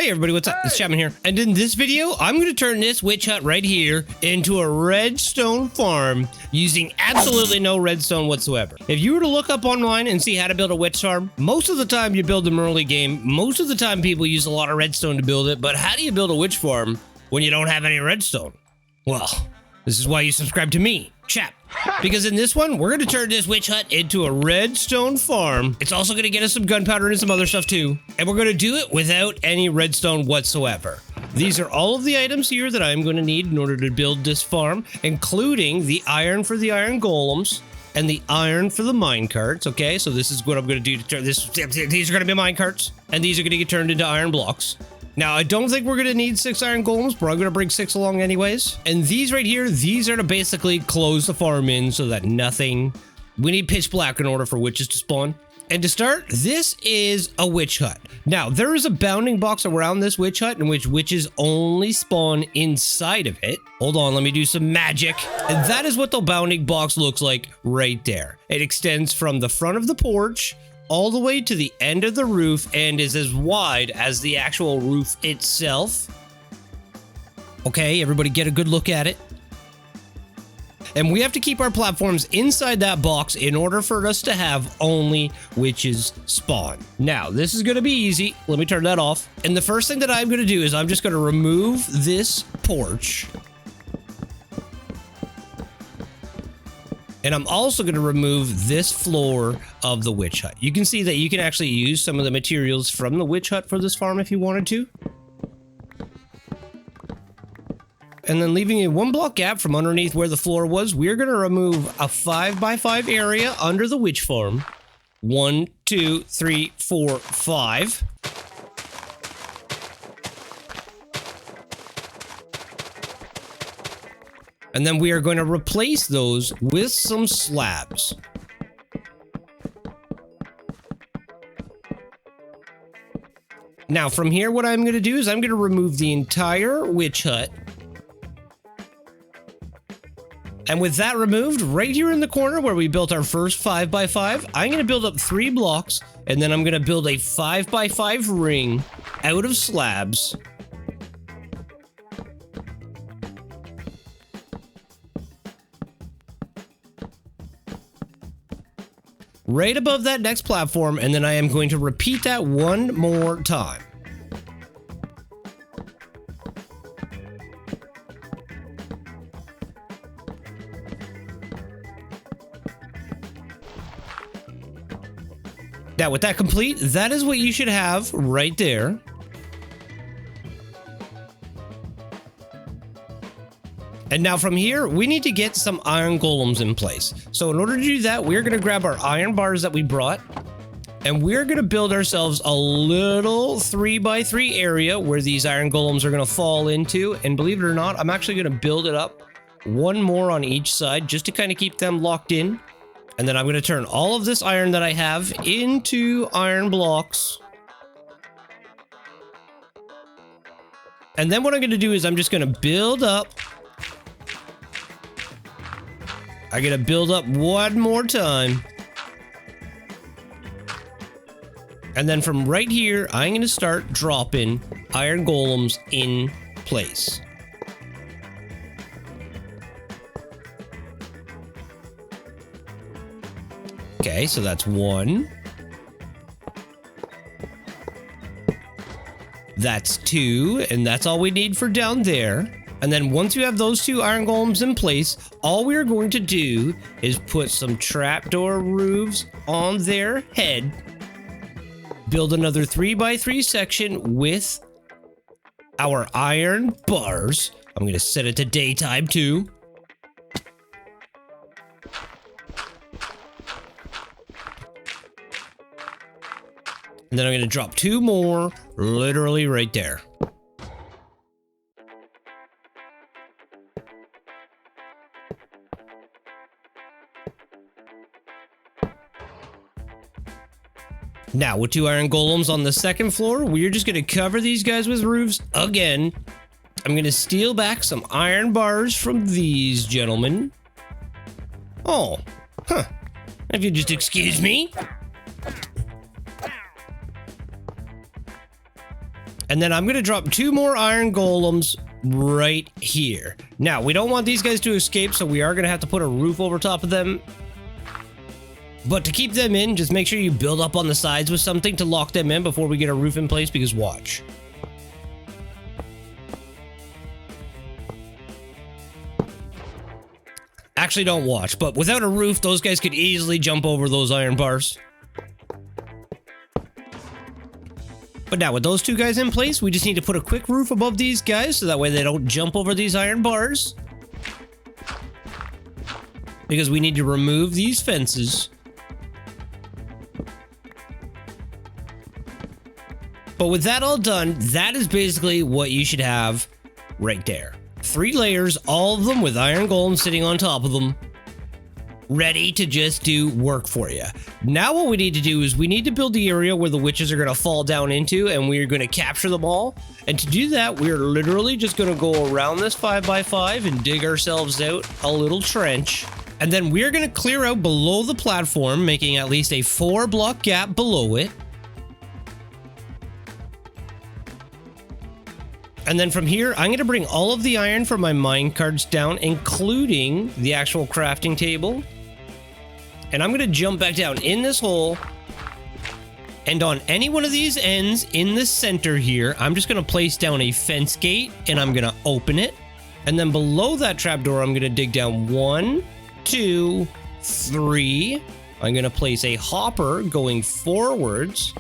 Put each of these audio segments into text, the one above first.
Hey everybody, what's up? It's Chapman here. And in this video, I'm going to turn this witch hut right here into a redstone farm using absolutely no redstone whatsoever. If you were to look up online and see how to build a witch farm, most of the time you build them early game. Most of the time people use a lot of redstone to build it, but how do you build a witch farm when you don't have any redstone? Well, this is why you subscribe to me, Chap. Because in this one, we're going to turn this witch hut into a redstone farm. It's also going to get us some gunpowder and some other stuff too. And we're going to do it without any redstone whatsoever. These are all of the items here that I'm going to need in order to build this farm, including the iron for the iron golems and the iron for the mine carts. Okay, so this is what I'm going to do to turn this. These are going to be mine carts, and these are going to get turned into iron blocks. Now, I don't think we're going to need 6 iron golems, but I'm going to bring 6 along anyways. And these right here, these are to basically close the farm in so that nothing... We need pitch black in order for witches to spawn. And to start, this is a witch hut. Now, there is a bounding box around this witch hut in which witches only spawn inside of it. Hold on, let me do some magic. And that is what the bounding box looks like right there. It extends from the front of the porch all the way to the end of the roof and is as wide as the actual roof itself. Okay, everybody get a good look at it. And we have to keep our platforms inside that box in order for us to have only witches spawn. Now, this is going to be easy. Let me turn that off. And the first thing that I'm going to do is I'm just going to remove this porch. And I'm also going to remove this floor of the witch hut. You can see that you can actually use some of the materials from the witch hut for this farm if you wanted to. And then leaving a 1 block gap from underneath where the floor was, we're going to remove a 5x5 area under the witch farm. 1, 2, 3, 4, 5. And then we are going to replace those with some slabs. Now from here, what I'm going to do is I'm going to remove the entire witch hut. And with that removed, right here in the corner where we built our first 5x5, I'm going to build up 3 blocks, and then I'm going to build a 5x5 ring out of slabs. Right above that next platform, and then I am going to repeat that one more time. Now, with that complete, that is what you should have right there. And now from here, we need to get some iron golems in place. So in order to do that, we're going to grab our iron bars that we brought, and we're going to build ourselves a little 3x3 area where these iron golems are going to fall into. And believe it or not, I'm actually going to build it up one more on each side just to kind of keep them locked in. And then I'm going to turn all of this iron that I have into iron blocks. And then what I'm going to do is I'm just going to build up. I gotta build up one more time. And then from right here, I'm gonna start dropping iron golems in place. Okay, so that's 1. That's 2, and that's all we need for down there. And then once you have those 2 iron golems in place, all we're going to do is put some trapdoor roofs on their head, build another 3x3 section with our iron bars. I'm going to set it to daytime too. And then I'm going to drop 2 more literally right there. Now, with 2 iron golems on the second floor, we're just going to cover these guys with roofs again. I'm going to steal back some iron bars from these gentlemen. Oh, huh. If you just excuse me. And then I'm going to drop 2 more iron golems right here. Now, we don't want these guys to escape, so we are going to have to put a roof over top of them. But to keep them in, just make sure you build up on the sides with something to lock them in before we get a roof in place, because watch. Actually, don't watch, but without a roof, those guys could easily jump over those iron bars. But now with those 2 guys in place, we just need to put a quick roof above these guys so that way they don't jump over these iron bars. Because we need to remove these fences. But with that all done, that is basically what you should have right there. 3 layers, all of them with iron golems sitting on top of them, ready to just do work for you. Now what we need to do is we need to build the area where the witches are going to fall down into, and we're going to capture them all. And to do that, we're literally just going to go around this 5x5 and dig ourselves out a little trench. And then we're going to clear out below the platform, making at least a 4-block gap below it. And then from here, I'm going to bring all of the iron from my mine carts down, including the actual crafting table. And I'm going to jump back down in this hole. And on any one of these ends in the center here, I'm just going to place down a fence gate and I'm going to open it. And then below that trapdoor, I'm going to dig down 1, 2, 3. I'm going to place a hopper going forwards.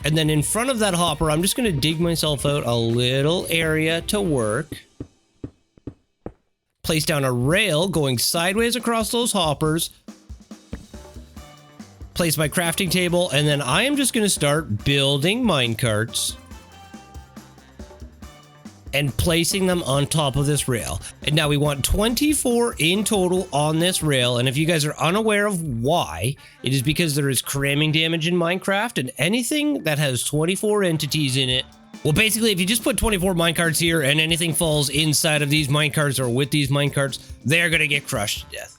And then in front of that hopper, I'm just going to dig myself out a little area to work. Place down a rail going sideways across those hoppers. Place my crafting table, and then I am just going to start building minecarts and placing them on top of this rail. And now we want 24 in total on this rail. And if you guys are unaware of why, it is because there is cramming damage in Minecraft, and anything that has 24 entities in it, well, basically, if you just put 24 minecarts here and anything falls inside of these minecarts or with these minecarts, they're going to get crushed to death.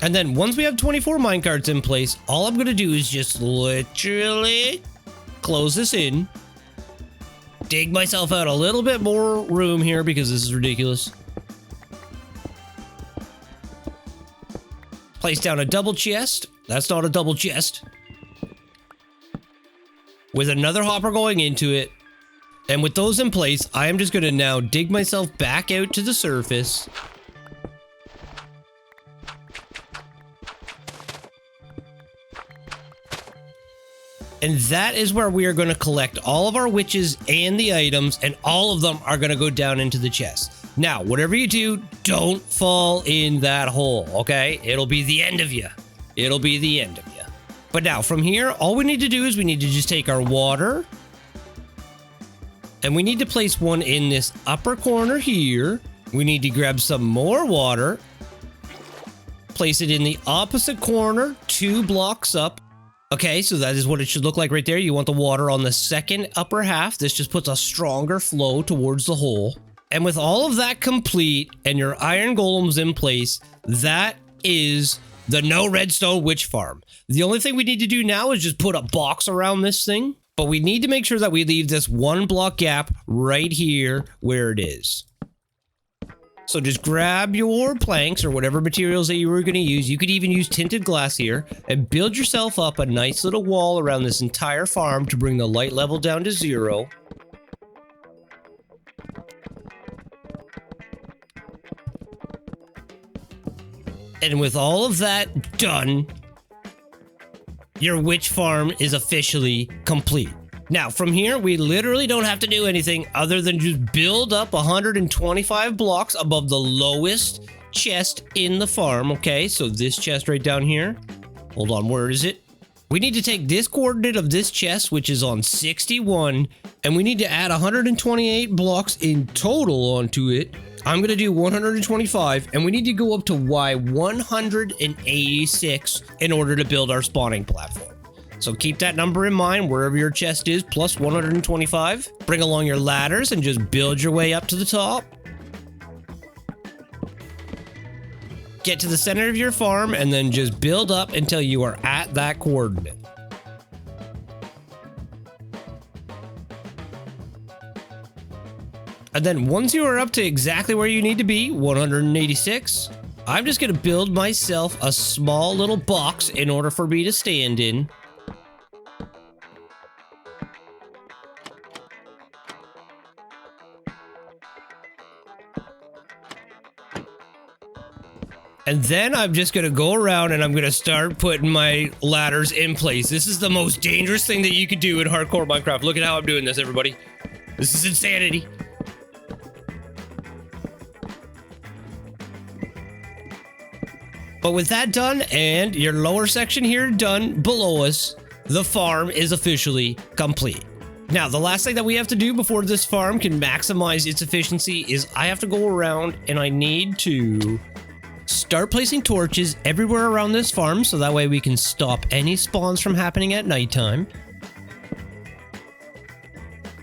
And then once we have 24 minecarts in place, all I'm going to do is just literally close this in. Dig myself out a little bit more room here because this is ridiculous. Place down a double chest. That's not a double chest. With another hopper going into it. And with those in place, I am just going to now dig myself back out to the surface. And that is where we are going to collect all of our witches and the items, and all of them are going to go down into the chest. Now, whatever you do, don't fall in that hole, okay? It'll be the end of you. It'll be the end of you. But now, from here, all we need to do is we need to just take our water, and we need to place one in this upper corner here. We need to grab some more water, place it in the opposite corner, 2 blocks up. Okay, so that is what it should look like right there. You want the water on the second upper half. This just puts a stronger flow towards the hole. And with all of that complete and your iron golems in place, that is the No Redstone Witch Farm. The only thing we need to do now is just put a box around this thing. But we need to make sure that we leave this 1 block gap right here where it is. So just grab your planks or whatever materials that you were going to use. You could even use tinted glass here and build yourself up a nice little wall around this entire farm to bring the light level down to 0. And with all of that done, your witch farm is officially complete. Now, from here, we literally don't have to do anything other than just build up 125 blocks above the lowest chest in the farm, okay? So this chest right down here. Hold on, where is it? We need to take this coordinate of this chest, which is on 61, and we need to add 128 blocks in total onto it. I'm going to do 125, and we need to go up to Y186 in order to build our spawning platform. So keep that number in mind wherever your chest is, plus 125. Bring along your ladders and just build your way up to the top. Get to the center of your farm and then just build up until you are at that coordinate. And then once you are up to exactly where you need to be, 186, I'm just going to build myself a small little box in order for me to stand in. And then I'm just going to go around and I'm going to start putting my ladders in place. This is the most dangerous thing that you could do in hardcore Minecraft. Look at how I'm doing this, everybody. This is insanity. But with that done and your lower section here done below us, the farm is officially complete. Now, the last thing that we have to do before this farm can maximize its efficiency is I have to go around and I need to start placing torches everywhere around this farm so that way we can stop any spawns from happening at nighttime.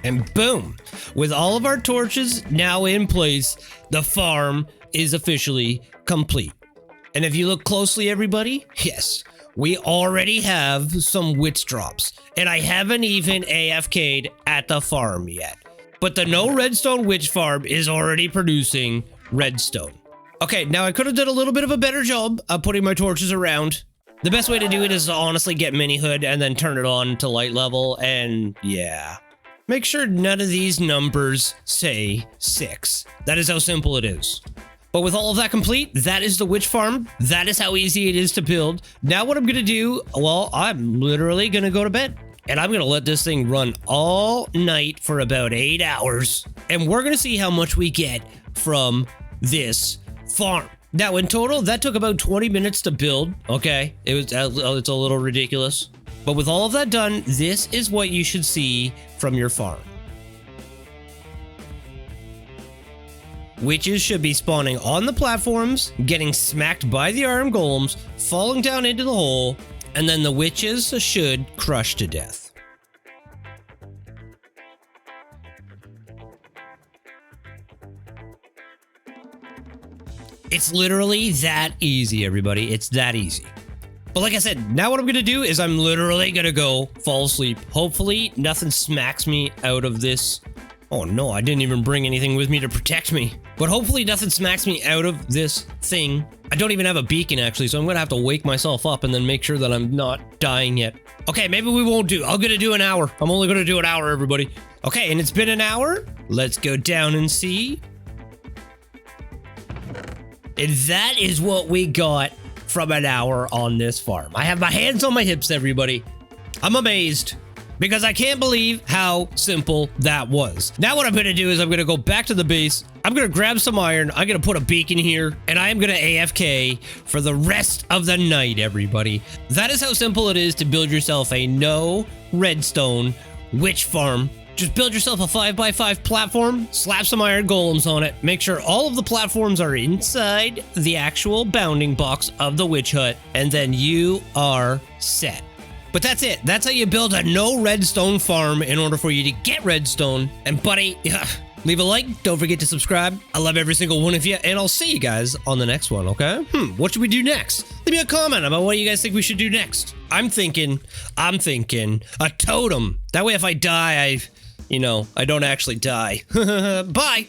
And boom, with all of our torches now in place, the farm is officially complete. And if you look closely, everybody, yes, we already have some witch drops. And I haven't even AFK'd at the farm yet. But the No Redstone witch farm is already producing redstone. Okay, now I could have done a little bit of a better job of putting my torches around. The best way to do it is to honestly get mini hood and then turn it on to light level. And yeah, make sure none of these numbers say 6. That is how simple it is. But with all of that complete, that is the witch farm. That is how easy it is to build. Now what I'm going to do, well, I'm literally going to go to bed. And I'm going to let this thing run all night for about 8 hours. And we're going to see how much we get from this farm. Now in total, that took about 20 minutes to build. Okay, it's a little ridiculous. But with all of that done, this is what you should see from your farm. Witches should be spawning on the platforms, getting smacked by the iron golems, falling down into the hole, and then the witches should crush to death. It's literally that easy, everybody. It's that easy. But like I said, now what I'm going to do is I'm literally going to go fall asleep. Hopefully nothing smacks me out of this. Oh no, I didn't even bring anything with me to protect me. But hopefully nothing smacks me out of this thing. I don't even have a beacon actually, so I'm gonna have to wake myself up and then make sure that I'm not dying yet. Okay, maybe we won't do. I'm gonna do an hour. I'm only gonna do an hour, everybody. Okay, and it's been an hour. Let's go down and see. And that is what we got from an hour on this farm. I have my hands on my hips, everybody. I'm amazed. Because I can't believe how simple that was. Now what I'm going to do is I'm going to go back to the base. I'm going to grab some iron. I'm going to put a beacon here. And I am going to AFK for the rest of the night, everybody. That is how simple it is to build yourself a No Redstone witch farm. Just build yourself a 5x5 platform, slap some iron golems on it, make sure all of the platforms are inside the actual bounding box of the witch hut, and then you are set. But that's it. That's how you build a No Redstone farm in order for you to get redstone. And buddy, leave a like. Don't forget to subscribe. I love every single one of you. And I'll see you guys on the next one, okay? What should we do next? Leave me a comment about what you guys think we should do next. I'm thinking a totem. That way if I die, I don't actually die. Bye.